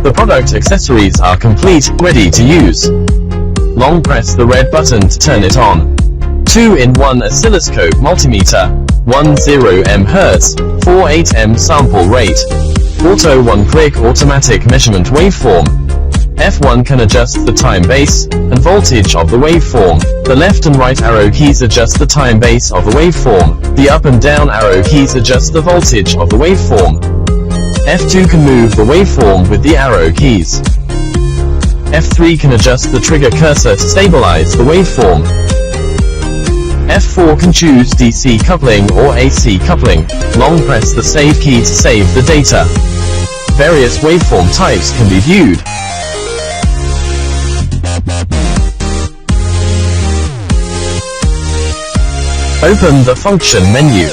The product accessories are complete, ready to use. Long press the red button to turn it on. 2-in-1 oscilloscope multimeter, 10 Hz, 48 sample rate. Auto one-click automatic measurement waveform. F1 can adjust the time base and voltage of the waveform. The left and right arrow keys adjust the time base of the waveform. The up and down arrow keys adjust the voltage of the waveform. F2 can move the waveform with the arrow keys. F3 can adjust the trigger cursor to stabilize the waveform. F4 can choose DC coupling or AC coupling. Long press the save key to save the data. Various waveform types can be viewed. Open the function menu.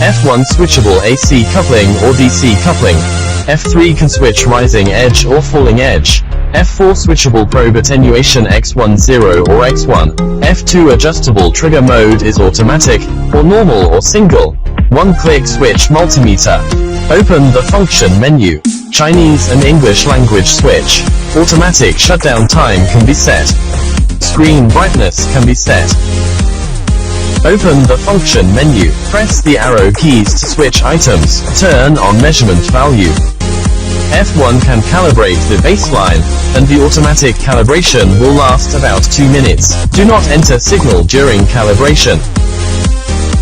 F1 switchable AC coupling or DC coupling. F3 can switch rising edge or falling edge. F4 switchable probe attenuation X10 or X1. F2 adjustable trigger mode is automatic, or normal or single. One-click switch multimeter. Open the function menu. Chinese and English language switch. Automatic shutdown time can be set. Screen brightness can be set. Open the function menu. Press the arrow keys to switch items. Turn on measurement value. F1 can calibrate the baseline, and the automatic calibration will last about 2 minutes. Do not enter signal during calibration.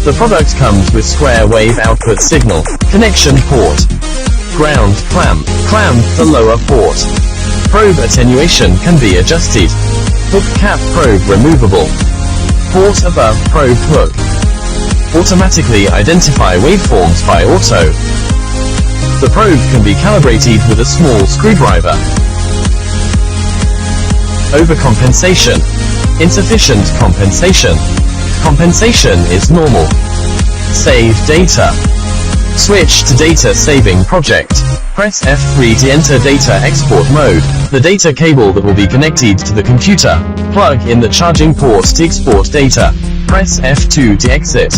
The product comes with square wave output signal, connection port, ground clamp, the lower port. Probe attenuation can be adjusted. Hook cap probe removable. Port above probe hook. Automatically identify waveforms by auto. The probe can be calibrated with a small screwdriver. Overcompensation. Insufficient compensation. Compensation is normal. Save data. Switch to data saving project. Press F3 to enter data export mode. The data cable that will be connected to the computer. Plug in the charging port to export data. Press F2 to exit.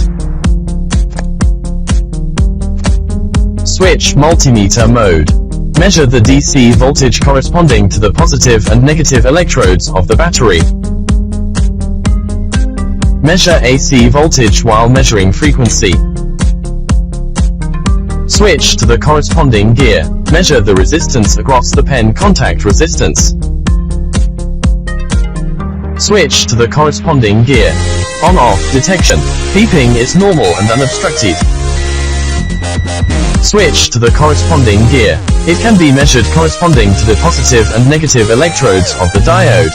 Switch multimeter mode. Measure the DC voltage corresponding to the positive and negative electrodes of the battery. Measure AC voltage while measuring frequency. Switch to the corresponding gear. Measure the resistance across the pen contact resistance. Switch to the corresponding gear. On-off detection. Beeping is normal and unobstructed. Switch to the corresponding gear. It can be measured corresponding to the positive and negative electrodes of the diode.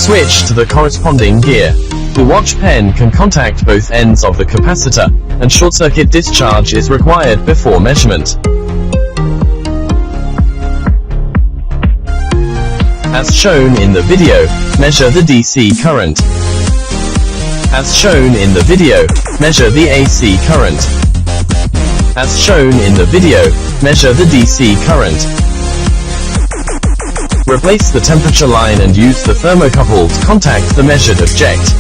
Switch to the corresponding gear. The watch pen can contact both ends of the capacitor, and short-circuit discharge is required before measurement. As shown in the video, measure the DC current. As shown in the video, measure the AC current. As shown in the video, measure the DC current. Replace the temperature line and use the thermocouple to contact the measured object.